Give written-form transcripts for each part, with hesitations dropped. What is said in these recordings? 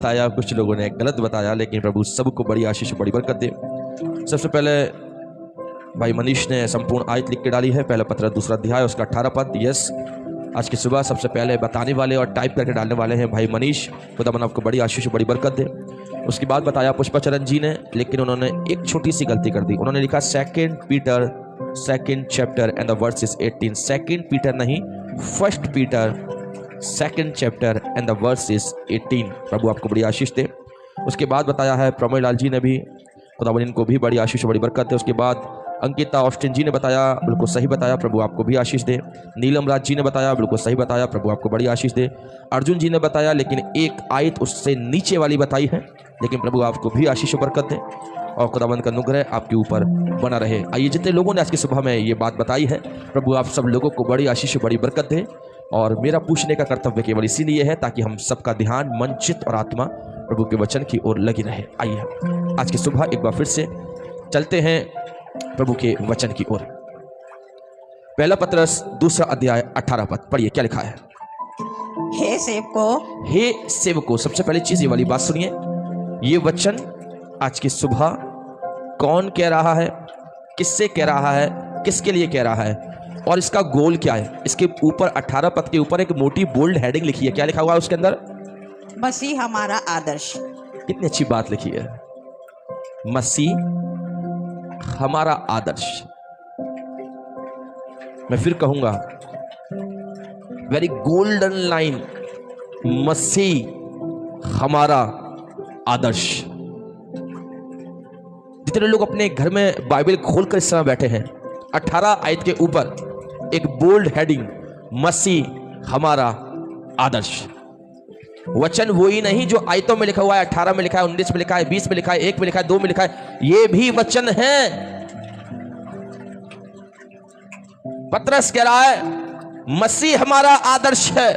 बताया, कुछ लोगों ने गलत बताया, लेकिन प्रभु सबको बड़ी आशीष बड़ी बरकत दे। सबसे पहले भाई मनीष ने संपूर्ण आयत लिख के डाली है, पहला पत्र दूसरा अध्याय उसका 18 पद। यस, आज की सुबह सबसे पहले बताने वाले और टाइप करके डालने वाले हैं भाई मनीष। खुदावन आपको बड़ी आशीष बड़ी बरकत दे। उसके बाद बताया पुष्पाचरण जी ने, लेकिन उन्होंने एक छोटी सी गलती कर दी। उन्होंने लिखा 2 Peter 2nd chapter and the verse is 18। 2 Peter नहीं, 1 Peter 2nd chapter and the verse is 18। प्रभु आपको बड़ी आशीष दे। उसके बाद बताया है प्रमोद लाल जी ने भी, खुदावन इनको भी बड़ी आशीष बड़ी बरकत दे। उसके बाद अंकिता ऑस्टिन जी ने बताया, बिल्कुल सही बताया, प्रभु आपको भी आशीष दे। नीलम राज जी ने बताया, बिल्कुल सही बताया, प्रभु आपको बड़ी आशीष दे। अर्जुन जी ने बताया, लेकिन एक आयत उससे नीचे वाली बताई है, लेकिन प्रभु आपको भी आशीष बरकत दे और खुदावंद का अनुग्रह आपके ऊपर बना रहे। आइए, जितने लोगों ने आज की सुबह में ये बात बताई है, प्रभु आप सब लोगों को बड़ी आशीष बड़ी बरकत दे। और मेरा पूछने का कर्तव्य केवल इसीलिए है ताकि हम सबका ध्यान, मन, चित्त और आत्मा प्रभु के वचन की ओर लगी रहे। आइए आज की सुबह एक बार फिर से चलते हैं प्रभु के वचन की ओर। पहला पत्रस दूसरा अध्याय 18 पद पढ़िए, क्या लिखा है? हे सेवको, हे सेवको। सबसे पहली चीज ये वाली बात सुनिए, ये वचन आज की सुबह कौन कह रहा है, किससे कह रहा है, किसके लिए कह रहा है और इसका गोल क्या है? इसके ऊपर 18 पद के ऊपर एक मोटी बोल्ड हेडिंग लिखी है। क्या लिखा हुआ है उसके अंदर? मसीह हमारा आदर्श। कितनी अच्छी बात लिखी है, मसीह हमारा आदर्श। मैं फिर कहूंगा, वेरी गोल्डन लाइन, मसीह हमारा आदर्श। जितने लोग अपने घर में बाइबल खोलकर इस समय बैठे हैं, 18 आयत के ऊपर एक बोल्ड हेडिंग, मसीह हमारा आदर्श। वचन वो ही नहीं जो आयतों में लिखा हुआ है, 18 में लिखा है, 19 में लिखा है, 20 में लिखा है, 1 में लिखा है, 2 में लिखा है, ये भी वचन है। पत्रस कह रहा है मसीह हमारा आदर्श है।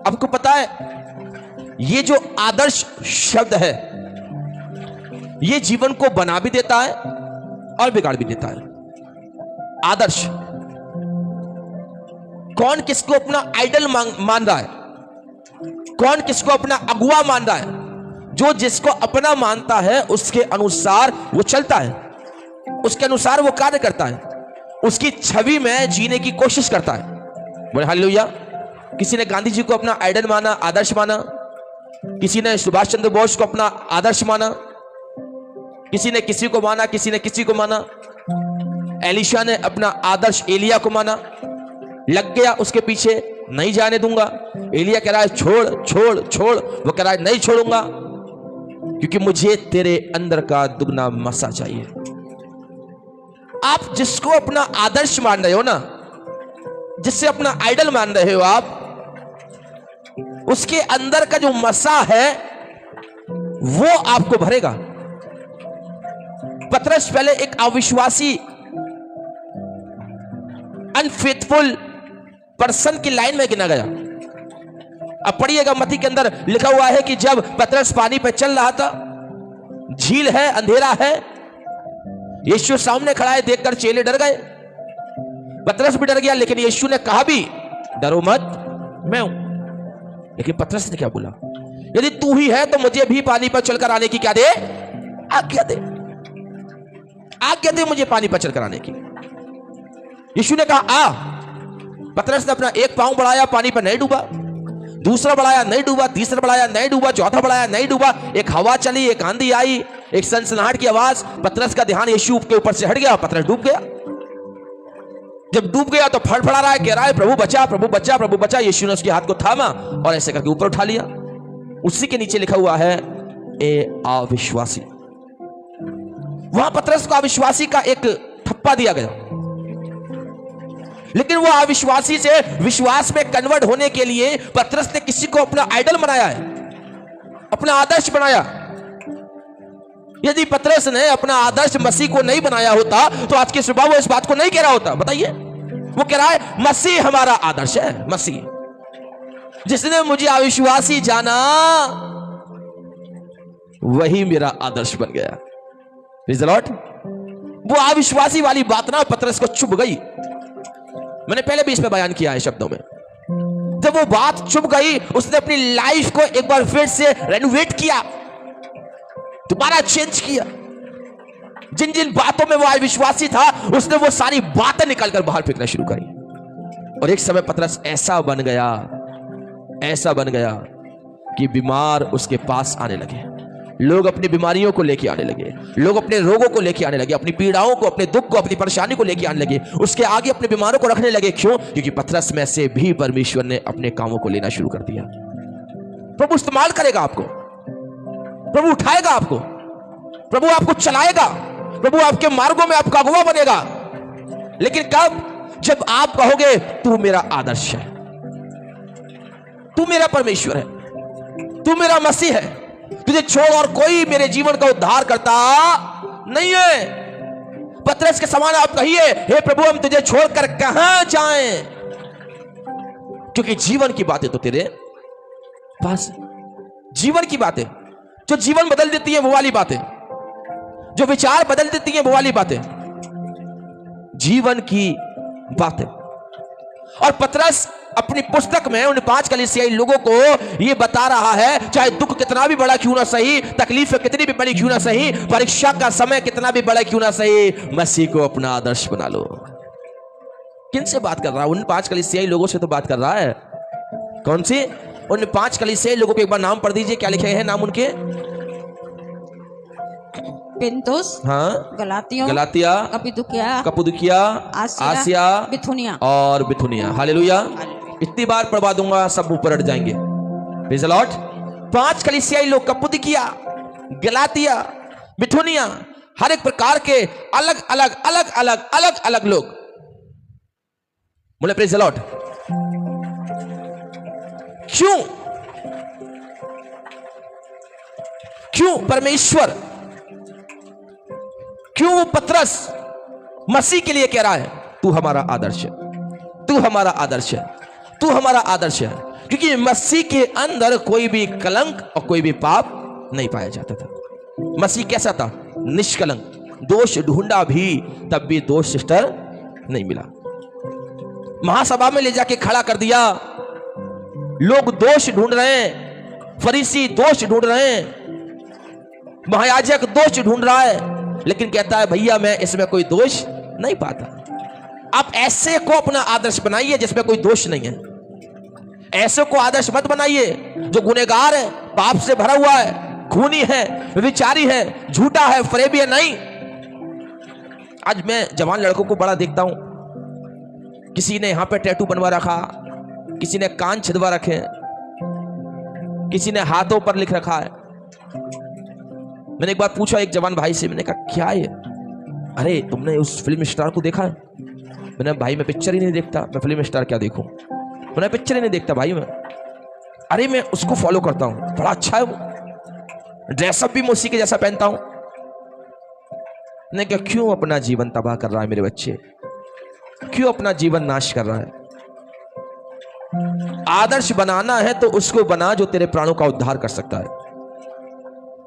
आपको पता है, ये जो आदर्श शब्द है, ये जीवन को बना भी देता है और बिगाड़ भी देता है। आदर्श, कौन किसको अपना आइडल मान रहा है, कौन किसको अपना अगुआ मान रहा है। जो जिसको अपना मानता है उसके अनुसार वो चलता है, उसके अनुसार वो कार्य करता है, उसकी छवि में जीने की कोशिश करता है। बोले हालेलुया। किसी ने गांधी जी को अपना आइडल माना, आदर्श माना, किसी ने सुभाष चंद्र बोस को अपना आदर्श माना, किसी ने किसी को माना, किसी ने किसी को माना। एलिशा ने अपना आदर्श एलिया को माना, लग गया उसके पीछे, नहीं जाने दूंगा। एलिया कह रहा है छोड़ छोड़ छोड़, वो कह रहा है नहीं छोड़ूंगा, क्योंकि मुझे तेरे अंदर का दुगना मसा चाहिए। आप जिसको अपना आदर्श मान रहे हो ना, जिससे अपना आइडल मान रहे हो आप, उसके अंदर का जो मसा है वो आपको भरेगा। पत्रस पहले एक अविश्वासी, अनफेथफुल पर्सन की लाइन में गिना गया। अब पढ़िएगा, मत्ती के अंदर लिखा हुआ है कि जब पतरस पानी पे चल रहा था, झील है, अंधेरा है, यीशु सामने खड़ा है, देखकर चेले डर गए, पतरस भी डर गया, लेकिन यीशु ने कहा भी डरो मत, मैं हूं। लेकिन पतरस ने क्या बोला? यदि तू ही है तो मुझे भी पानी पर चलकर आने की क्या दे? आज्ञा दे, आज्ञा दे मुझे पानी पर चलकर आने की। यीशु ने कहा आ। पतरस ने अपना एक पांव बढ़ाया, पानी पर नहीं डूबा, दूसरा बढ़ाया नहीं डूबा, तीसरा बढ़ाया नहीं डूबा, चौथा बढ़ाया नहीं डूबा। एक हवा चली, एक आंधी आई, एक सनसनाहट की आवाज, पतरस का ध्यान यीशु के ऊपर से हट गया, पतरस डूब गया। जब डूब गया तो फड़फड़ा रहा है, कह रहा है प्रभु बचा, प्रभु बचा, प्रभु बचा। यीशु ने उसके हाथ को थामा और ऐसे करके ऊपर उठा लिया। उसी के नीचे लिखा हुआ है ए अविश्वासी। वहां पतरस को अविश्वासी का एक ठप्पा दिया गया, लेकिन वो अविश्वासी से विश्वास में कन्वर्ट होने के लिए पतरस ने किसी को अपना आइडल बनाया है, अपना आदर्श बनाया। यदि पतरस ने अपना आदर्श मसीह को नहीं बनाया होता तो आज की सुबह वो इस बात को नहीं कह रहा होता। बताइए, वो कह रहा है मसीह हमारा आदर्श है। मसीह, जिसने मुझे अविश्वासी जाना वही मेरा आदर्श बन गया। Praise the Lord. वो अविश्वासी वाली बात ना पतरस को चुभ गई। मैंने पहले भी इस पे बयान किया है शब्दों में। जब वो बात चुप गई, उसने अपनी लाइफ को एक बार फिर से रेनोवेट किया, दोबारा चेंज किया। जिन जिन बातों में वो अविश्वासी था, उसने वो सारी बातें निकालकर बाहर फेंकना शुरू करी। और एक समय पतरस ऐसा बन गया कि बीमार उसके पास आने लगे, लोग अपनी बीमारियों को लेके आने लगे, लोग अपने रोगों को लेके आने लगे, अपनी पीड़ाओं को, अपने दुख को, अपनी परेशानी को लेके आने लगे, उसके आगे अपने बीमारों को रखने लगे। क्यों? क्योंकि पतरस में से भी परमेश्वर ने अपने कामों को लेना शुरू कर दिया। प्रभु इस्तेमाल करेगा आपको, प्रभु उठाएगा आपको, प्रभु आपको चलाएगा, प्रभु आपके मार्गों में आपका अगुवा बनेगा। लेकिन कब? जब आप कहोगे तू मेरा आदर्श है, तू मेरा परमेश्वर है, तू मेरा मसीह है, तुझे छोड़ और कोई मेरे जीवन का उद्धार करता नहीं है। पतरस के समान आप कहिए, हे प्रभु हम तुझे छोड़कर कहां जाएं, क्योंकि जीवन की बातें तो तेरे पास, जीवन की बातें जो जीवन बदल देती है वो वाली बातें, जो विचार बदल देती है वो वाली बातें, जीवन की बातें। और पतरस अपनी पुस्तक में उन 5 कलीसियाई लोगों को यह बता रहा है, चाहे दुख कितना भी बड़ा क्यों ना सही, तकलीफ कितनी भी बड़ी क्यों ना सही, परीक्षा का समय कितना भी बड़ा क्यों ना सही, मसीह को अपना आदर्श बना लो। किन से बात कर रहा है? उन 5 कलीसियाई लोगों से तो बात कर रहा है। कौन सी? उन 5 कलीसियाई लोगों के एक बार नाम पढ़ दीजिए, क्या लिखे हैं नाम उनके? पिंतुस, हाँ, गलातिया, कप्पदोकिया, आसिया, बिथुनिया और बिथुनिया। हालेलुया। इतनी बार पढ़वा दूंगा, सब ऊपर हट जाएंगे। Praise the Lord. 5 कलीसियाई लोग, कप्पदोकिया, गलातिया, बिथुनिया, हर एक प्रकार के अलग अलग लोग। बोले प्रेज़ द लॉर्ड। क्यों परमेश्वर, क्यों वो पतरस मसीह के लिए कह रहा है तू हमारा आदर्श है, तू हमारा आदर्श है, तू हमारा आदर्श है? क्योंकि मसीह के अंदर कोई भी कलंक और कोई भी पाप नहीं पाया जाता था। मसीह कैसा था? निष्कलंक। दोष ढूंढा भी तब भी दोष सिस्टर नहीं मिला। महासभा में ले जाके खड़ा कर दिया, लोग दोष ढूंढ रहे हैं, फरीसी दोष ढूंढ रहे हैं, महायाजक दोष ढूंढ रहा है, लेकिन कहता है भैया मैं इसमें कोई दोष नहीं पाता। आप ऐसे को अपना आदर्श बनाइए जिसमें कोई दोष नहीं है। ऐसे को आदर्श मत बनाइए जो गुनहगार है, पाप से भरा हुआ है, खूनी है, विचारी है, झूठा है, फरेबी है। नहीं। आज मैं जवान लड़कों को बड़ा देखता हूं, किसी ने यहां पे टैटू बनवा रखा, किसी ने कान छिदवा रखे, किसी ने हाथों पर लिख रखा है। मैंने एक बार पूछा एक जवान भाई से, मैंने कहा क्या है? अरे तुमने उस फिल्म स्टार को देखा है? मैंने भाई मैं पिक्चर ही नहीं देखता, मैं फिल्म स्टार क्या देखूं? मैंने पिक्चर ही नहीं देखता भाई मैं। अरे मैं उसको फॉलो करता हूं, बड़ा अच्छा है वो, ड्रेसअप भी मैं उसी के जैसा पहनता हूं। मैंने कहा क्यों अपना जीवन तबाह कर रहा है मेरे बच्चे, क्यों अपना जीवन नाश कर रहा है? आदर्श बनाना है तो उसको बना जो तेरे प्राणों का उद्धार कर सकता है।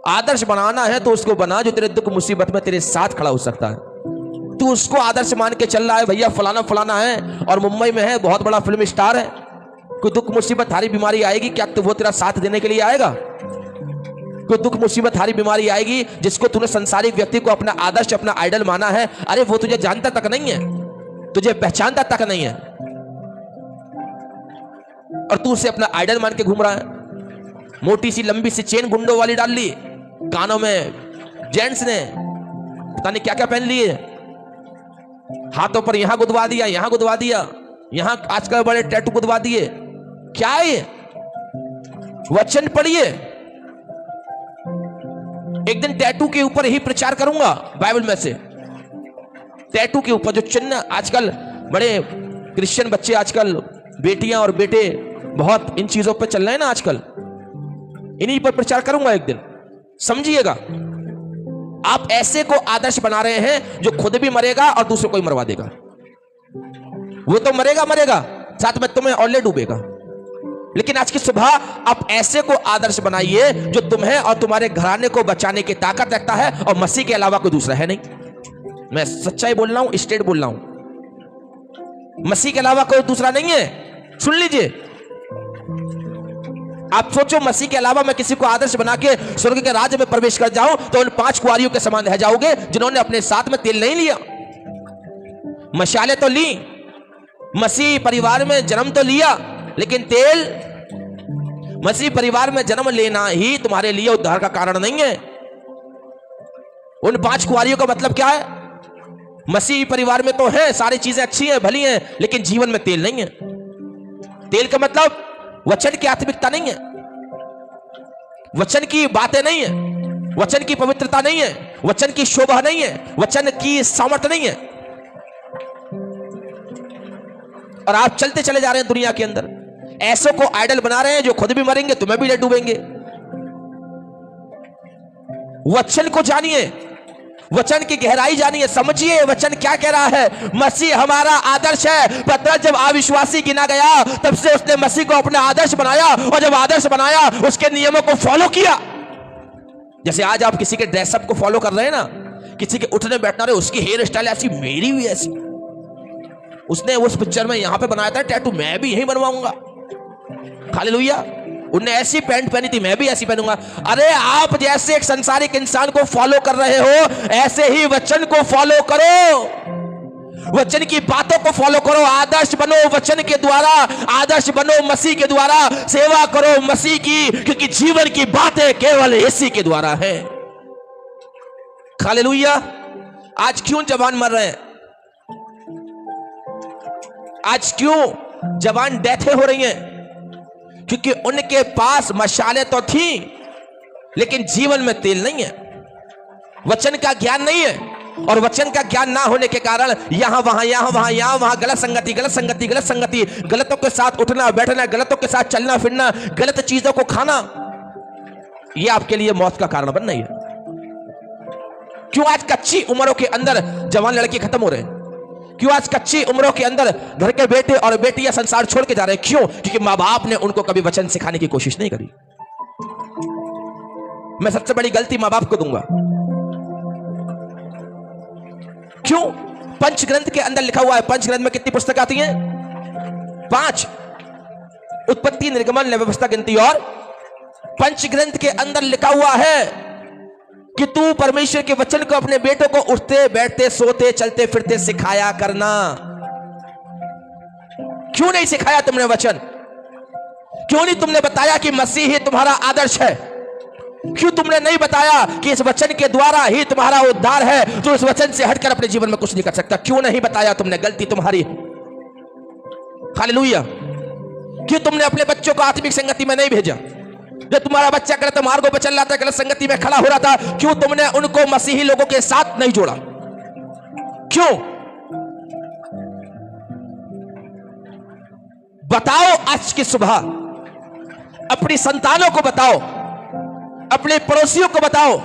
आदर्श बनाना है तो उसको बना जो तेरे दुख मुसीबत में तेरे साथ खड़ा हो सकता है। तू उसको आदर्श मान के चल रहा है, भैया फलाना फलाना है और मुंबई में है, बहुत बड़ा फिल्म स्टार है, कोई दुख मुसीबत हारी बीमारी आएगी, क्या तो वो तेरा साथ देने के लिए आएगा? कोई दुख मुसीबत हारी बीमारी आएगी, जिसको तूने संसारिक व्यक्ति को अपना आदर्श, अपना आइडल माना है, अरे वो तुझे जानता तक नहीं है, तुझे पहचानता तक नहीं है, और तू उसे अपना आइडल मान के घूम रहा है। मोटी सी लंबी सी चेन गुंडों वाली डाल ली, कानों में जेंट्स ने पता नहीं क्या क्या पहन लिए, हाथों पर यहां गुदवा दिया, यहां गुदवा दिया, यहां आजकल बड़े टैटू गुदवा दिए। क्या है ये? वचन पढ़िए। एक दिन टैटू के ऊपर ही प्रचार करूंगा, बाइबल में से टैटू के ऊपर जो चिन्ह आजकल बड़े क्रिश्चियन बच्चे, आजकल बेटियां और बेटे बहुत इन चीजों पर चल रहे हैं ना, आजकल इन्हीं पर प्रचार करूंगा एक दिन, समझिएगा। आप ऐसे को आदर्श बना रहे हैं जो खुद भी मरेगा और दूसरे को ही मरवा देगा। वो तो मरेगा मरेगा, साथ में तुम्हें और ले डूबेगा। लेकिन आज की सुबह आप ऐसे को आदर्श बनाइए जो तुम्हें और तुम्हारे घराने को बचाने की ताकत रखता है, और मसीह के अलावा कोई दूसरा है नहीं। मैं सच्चाई बोल रहा हूं, स्ट्रेट बोल रहा हूं, मसीह के अलावा कोई दूसरा नहीं है। सुन लीजिए, आप सोचो मसीह के अलावा मैं किसी को आदर्श बना के स्वर्ग के राज्य में प्रवेश कर जाऊं तो उन 5 कुंवारियों के समान रह जाओगे जिन्होंने अपने साथ में तेल नहीं लिया। मशाले तो ली, मसीह परिवार में जन्म तो लिया, लेकिन तेल, मसीह परिवार में जन्म लेना ही तुम्हारे लिए उद्धार का कारण नहीं है। उन 5 कुंवारियों का मतलब क्या है? मसीह परिवार में तो है, सारी चीजें अच्छी हैं, भली हैं, लेकिन जीवन में तेल नहीं है। तेल का मतलब वचन की आत्मिकता नहीं है, वचन की बातें नहीं है, वचन की पवित्रता नहीं है, वचन की शोभा नहीं है, वचन की सामर्थ्य नहीं है। और आप चलते चले जा रहे हैं दुनिया के अंदर, ऐसों को आइडल बना रहे हैं जो खुद भी मरेंगे, तुम्हें भी ले डूबेंगे। वचन को जानिए, वचन की गहराई जानिए, समझिए वचन क्या कह रहा है। मसीह हमारा आदर्श है। पतरस जब अविश्वासी गिना गया तब से उसने मसीह को अपना आदर्श बनाया, और जब आदर्श बनाया उसके नियमों को फॉलो किया। जैसे आज आप किसी के ड्रेसअप को फॉलो कर रहे हैं ना, किसी के उठने बैठना रहे, उसकी हेयर स्टाइल ऐसी, मेरी भी ऐसी, उसने उस पिक्चर में यहां पे बनाया था टैटू, मैं भी यही बनवाऊंगा। हालेलुया। उनने ऐसी पैंट पहनी थी, मैं भी ऐसी पहनूंगा। अरे आप जैसे एक संसारिक इंसान को फॉलो कर रहे हो, ऐसे ही वचन को फॉलो करो, वचन की बातों को फॉलो करो, आदर्श बनो वचन के द्वारा, आदर्श बनो मसीह के द्वारा, सेवा करो मसीह की, क्योंकि जीवन की बातें केवल इसी के द्वारा है। हालेलुया। आज क्यों जवान मर रहे हैं? आज क्यों जवान डेथें हो रही हैं? क्योंकि उनके पास मशाले तो थी, लेकिन जीवन में तेल नहीं है, वचन का ज्ञान नहीं है। और वचन का ज्ञान ना होने के कारण यहां वहां, यहां वहां, यहां वहां गलत संगति, गलत संगति, गलत संगति, गलतों के साथ उठना बैठना, गलतों के साथ चलना फिरना, गलत चीजों को खाना, यह आपके लिए मौत का कारण बन रही है। क्यों आज कच्ची उम्रों के अंदर जवान लड़के खत्म हो रहे हैं? क्यों आज कच्ची उम्रों के अंदर घर के बेटे और बेटियां संसार छोड़ के जा रहे हैं? क्यों? क्योंकि मां बाप ने उनको कभी वचन सिखाने की कोशिश नहीं करी। मैं सबसे बड़ी गलती मां बाप को दूंगा। क्यों? पंचग्रंथ के अंदर लिखा हुआ है, पंचग्रंथ में कितनी पुस्तक आती हैं? 5, उत्पत्ति, निर्गमन, व्यवस्था, गिनती। और पंचग्रंथ के अंदर लिखा हुआ है कि तू परमेश्वर के वचन को अपने बेटों को उठते बैठते सोते चलते फिरते सिखाया करना। क्यों नहीं सिखाया तुमने वचन? क्यों नहीं तुमने बताया कि मसीह ही तुम्हारा आदर्श है? क्यों तुमने नहीं बताया कि इस वचन के द्वारा ही तुम्हारा उद्धार है, तो इस वचन से हटकर अपने जीवन में कुछ नहीं कर सकता? क्यों नहीं बताया तुमने? गलती तुम्हारी। हालेलुया। क्यों तुमने अपने बच्चों को आत्मिक संगति में नहीं भेजा? जब तुम्हारा बच्चा गलत मार्गों पर चल रहा था, गलत संगति में खड़ा हो रहा था, क्यों तुमने उनको मसीही लोगों के साथ नहीं जोड़ा? क्यों? बताओ आज की सुबह, अपनी संतानों को बताओ, अपने पड़ोसियों को बताओ,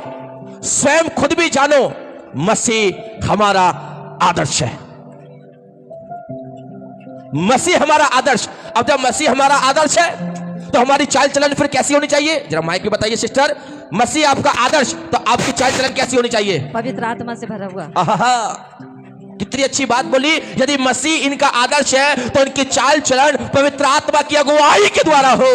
स्वयं खुद भी जानो मसीह हमारा आदर्श है। मसीह हमारा आदर्श। अब जब मसीह हमारा आदर्श है तो हमारी चाल चलन फिर कैसी होनी चाहिए? जरा माइक में बताइए सिस्टर। मसीह आपका आदर्श, तो आपकी चाल चलन कैसी होनी चाहिए? पवित्र आत्मा से भरा हुआ। कितनी अच्छी बात बोली। यदि मसीह इनका आदर्श है तो इनकी चाल चलन पवित्र आत्मा की अगुवाई के द्वारा हो।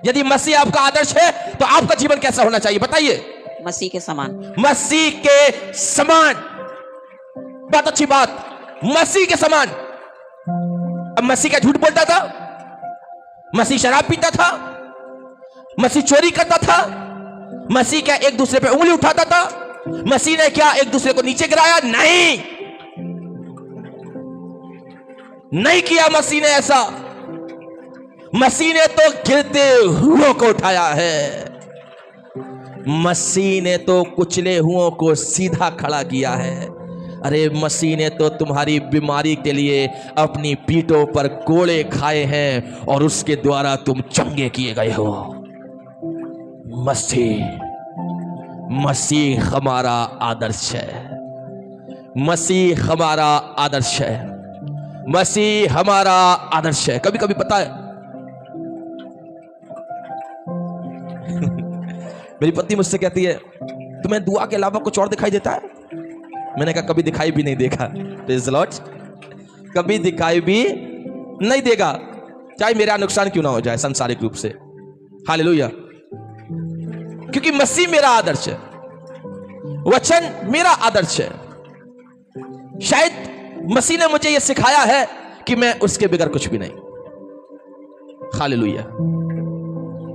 यदि मसीह आपका आदर्श है तो आपका जीवन कैसा होना चाहिए? बताइए। मसीह के समान। मसीह के समान। बहुत अच्छी बात, मसीह के समान। अब मसीह क्या झूठ बोलता था? मसीह शराब पीता था? मसीह चोरी करता था? मसीह क्या एक दूसरे पे उंगली उठाता था? मसीह ने क्या एक दूसरे को नीचे गिराया? नहीं, नहीं किया मसीह ने ऐसा। मसीह ने तो गिरते हुओं को उठाया है। मसीह ने तो कुचले हुओं को सीधा खड़ा किया है। अरे मसीह ने तो तुम्हारी बीमारी के लिए अपनी पीठों पर कोड़े खाए हैं और उसके द्वारा तुम चंगे किए गए हो। मसीह हमारा आदर्श है। मसीह हमारा आदर्श है। मसीह हमारा आदर्श है। कभी कभी पता है मेरी पत्नी मुझसे कहती है, तुम्हें दुआ के अलावा कुछ और दिखाई देता है? मैंने कहा कभी दिखाई भी नहीं देखा। Praise the Lord. कभी दिखाई भी नहीं देगा। चाहे मेरा नुकसान क्यों ना हो जाए सांसारिक रूप से। हालेलुया। क्योंकि मसीह मेरा आदर्श है, वचन मेरा आदर्श है। शायद मसीह ने मुझे यह सिखाया है कि मैं उसके बगैर कुछ भी नहीं। हालेलुया।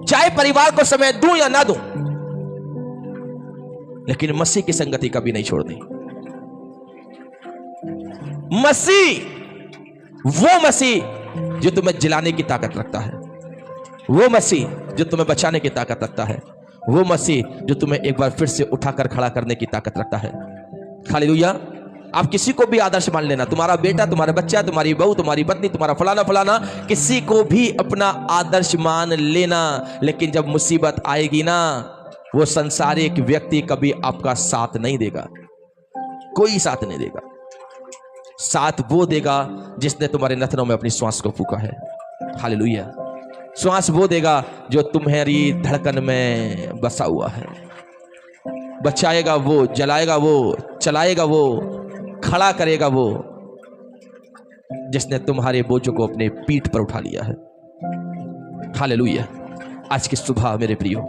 चाहे परिवार को समय दूं या ना दूं, लेकिन मसीह की संगति कभी नहीं छोड़नी। मसीह, वो मसीह जो तुम्हें जिलाने की ताकत रखता है, वो मसीह जो तुम्हें बचाने की ताकत रखता है, वो मसीह जो तुम्हें एक बार फिर से उठाकर खड़ा करने की ताकत रखता है। हालेलुया। आप किसी को भी आदर्श मान लेना, तुम्हारा बेटा, तुम्हारा बच्चा, तुम्हारी बहू, तुम्हारी पत्नी, तुम्हारा फलाना फलाना, किसी को भी अपना आदर्श मान लेना, लेकिन जब मुसीबत आएगी ना, वो संसारिक व्यक्ति कभी आपका साथ नहीं देगा। कोई साथ नहीं देगा। साथ वो देगा जिसने तुम्हारे नथनों में अपनी श्वास को फूका है। हालेलुया। श्वास वो देगा जो तुम्हारी धड़कन में बसा हुआ है। बचाएगा वो, जलाएगा वो, चलाएगा वो, खड़ा करेगा वो, जिसने तुम्हारे बोझों को अपने पीठ पर उठा लिया है। हालेलुया। आज की सुबह मेरे प्रियो,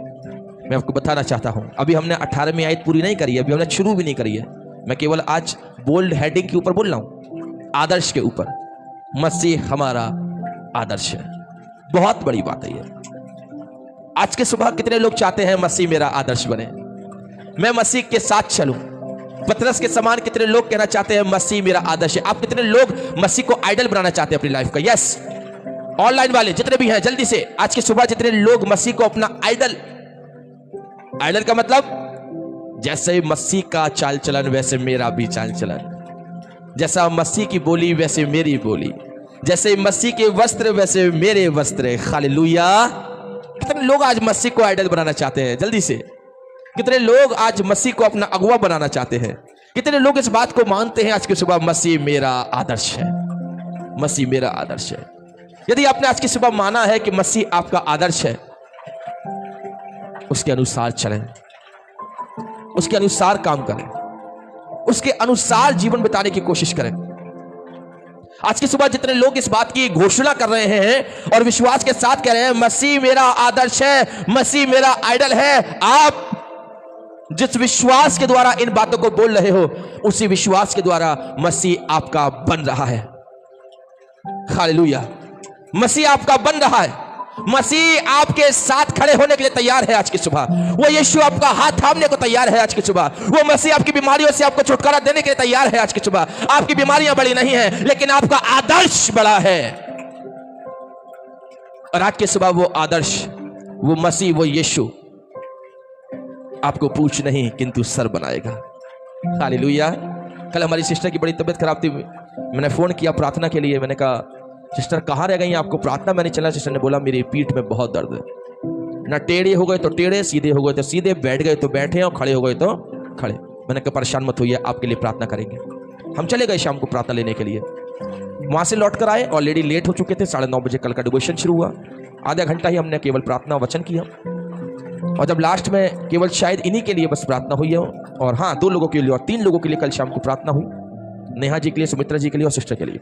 मैं आपको बताना चाहता हूं, अभी हमने 18वीं आयत पूरी नहीं करी है, अभी हमने शुरू भी नहीं करी है। मैं केवल आज बोल्ड हेडिंग के ऊपर बोल रहा हूं, आदर्श के ऊपर। मसीह हमारा आदर्श है। बहुत बड़ी बात है ये। आज के सुबह कितने लोग चाहते हैं मसीह मेरा आदर्श बने, मैं मसीह के साथ चलूं। पतरस के समान कितने लोग कहना चाहते हैं मसीह मेरा आदर्श है। आप कितने लोग मसीह को आइडल बनाना चाहते हैं अपनी लाइफ का? यस, ऑनलाइन वाले जितने भी हैं, जल्दी से आज की सुबह जितने लोग मसीह को अपना आइडल, आइडल का मतलब जैसे मसीह का चाल चलन वैसे मेरा भी चाल चलन, जैसा मसीह की बोली वैसे मेरी बोली, जैसे मसीह के वस्त्र वैसे मेरे वस्त्र। हालेलुया। कितने लोग आज मसीह को आइडल बनाना चाहते हैं? जल्दी से। कितने लोग आज मसीह को अपना अगुआ बनाना चाहते हैं? कितने लोग इस बात को मानते हैं आज की सुबह मसीह मेरा आदर्श है, मसीह मेरा आदर्श है? यदि आपने आज की सुबह माना है कि मसीह आपका आदर्श है, उसके अनुसार चलें, उसके अनुसार काम करें, उसके अनुसार जीवन बिताने की कोशिश करें। आज की सुबह जितने लोग इस बात की घोषणा कर रहे हैं और विश्वास के साथ कह रहे हैं मसीह मेरा आदर्श है, मसीह मेरा आइडल है, आप जिस विश्वास के द्वारा इन बातों को बोल रहे हो, उसी विश्वास के द्वारा मसीह आपका बन रहा है। हालेलुया। मसीह आपका बन रहा है। मसीह आपके साथ खड़े होने के लिए तैयार है आज की सुबह। वो यीशु आपका हाथ थामने को तैयार है आज की सुबह। वो मसीह आपकी बीमारियों से आपको छुटकारा देने के लिए तैयार है आज की सुबह। आपकी बीमारियां बड़ी नहीं है, लेकिन आपका आदर्श बड़ा है। और आज की सुबह वो आदर्श, वो मसीह, वो यीशु आपको पूछ नहीं किंतु सर बनाएगा। हालेलुया। कल हमारी सिस्टर की बड़ी तबीयत खराब थी, मैंने फोन किया प्रार्थना के लिए। मैंने कहा सिस्टर कहाँ रह गई, आपको प्रार्थना मैंने चला। सिस्टर ने बोला मेरी पीठ में बहुत दर्द है, ना टेढ़े हो गए तो टेढ़े, सीधे हो गए तो सीधे, बैठ गए तो बैठे और खड़े हो गए तो खड़े। मैंने कहा परेशान मत होइए, आपके लिए प्रार्थना करेंगे। हम चले गए शाम को प्रार्थना लेने के लिए। वहां से लौट कर आए, ऑलरेडी लेट हो चुके थे, 9:30 बजे कल का डिवोशन शुरू हुआ। आधा घंटा ही हमने केवल प्रार्थना वचन किया, और जब लास्ट में केवल शायद इन्हीं के लिए बस प्रार्थना हुई है, और हाँ 2 लोगों के लिए और 3 लोगों के लिए कल शाम को प्रार्थना हुई, नेहा जी के लिए, सुमित्रा जी के लिए और सिस्टर के लिए।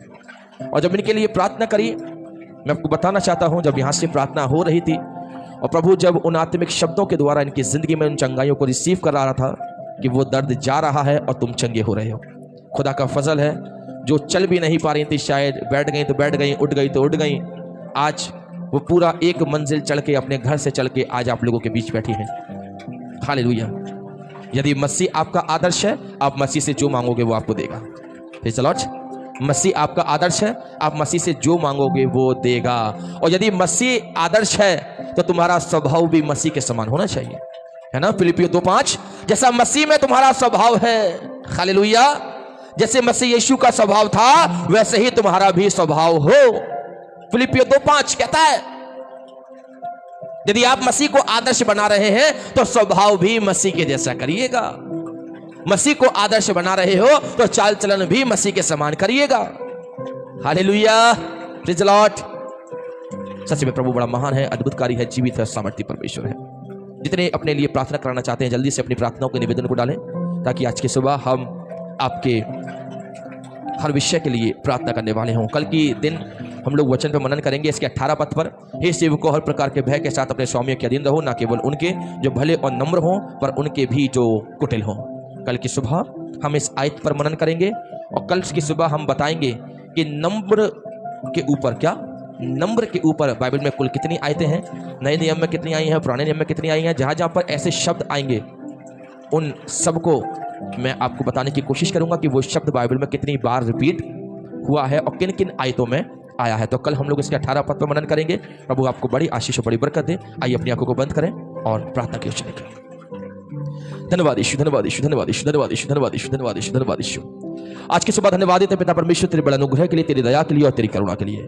और जब इनके लिए प्रार्थना करी, मैं आपको बताना चाहता हूं, जब यहां से प्रार्थना हो रही थी और प्रभु जब उन आत्मिक शब्दों के द्वारा इनकी जिंदगी में उन चंगाइयों को रिसीव कर रहा था कि वो दर्द जा रहा है और तुम चंगे हो रहे हो। खुदा का फजल है, जो चल भी नहीं पा रही थी, शायद बैठ गई तो बैठ गई, उठ गई तो उठ गई, आज वो पूरा एक मंजिल चढ़ के अपने घर से चल के आज आप लोगों के बीच बैठी हैं। हालेलुया। यदि मसीह आपका आदर्श है, आप मसीह से जो मांगोगे वो आपको देगा। चलो, मसीह आपका आदर्श है, आप मसीह से जो मांगोगे वो देगा। और यदि मसीह आदर्श है तो तुम्हारा स्वभाव भी मसीह के समान होना चाहिए, है ना? फिलिपियों 2:5, जैसा मसीह में तुम्हारा स्वभाव है, हालेलुया, जैसे मसीह यीशु का स्वभाव था वैसे ही तुम्हारा भी स्वभाव हो। फिलिपियों 2:5 कहता है यदि आप मसीह को आदर्श बना रहे हैं तो स्वभाव भी मसीह के जैसा करिएगा। मसीह को आदर्श बना रहे हो तो चाल चलन भी मसीह के समान करिएगा। Hallelujah, praise the Lord. सच में प्रभु बड़ा महान है, अद्भुतकारी है, जीवित है, सामर्थ्य परमेश्वर है। जितने अपने लिए प्रार्थना कराना चाहते हैं जल्दी से अपनी प्रार्थनाओं के निवेदन को डालें, ताकि आज की सुबह हम आपके हर विषय के लिए प्रार्थना करने वाले हों। कल की दिन हम लोग वचन पे मनन करेंगे इसके 18 पद पर। हे सेवकों, हर प्रकार के भय के साथ अपने स्वामियों के अधीन रहो, ना केवल उनके जो भले और नम्र हों, पर उनके भी जो कुटिल हों। कल की सुबह हम इस आयत पर मनन करेंगे और कल की सुबह हम बताएंगे कि नम्र के ऊपर क्या, नम्र के ऊपर बाइबल में कुल कितनी आयतें हैं, नए नियम में कितनी आई हैं, पुराने नियम में कितनी आई हैं। जहाँ जहाँ पर ऐसे शब्द आएंगे उन सबको मैं आपको बताने की कोशिश करूंगा कि वो शब्द बाइबल में कितनी बार रिपीट हुआ है और किन किन आयतों में आया है। तो कल हम लोग इसके 18 पद पर मनन करेंगे। प्रभु आपको बड़ी आशीष और बड़ी बरकत दे। आइए अपनी आंखों को बंद करें और प्रार्थना की उच्चारण करें। धन्यवाद यीशु, धन्यवाद यीशु, धन्यवाद यीशु, धन्यवाद यीशु, धन्यवाद यीशु, धन्यवाद यीशु, धन्यवाद यीशु। आज की सुबह धन्यवाद देते पिता परमेश्वर तेरे बड़े अनुग्रह के लिए, तेरी दया के लिए और तेरी करुणा के लिए।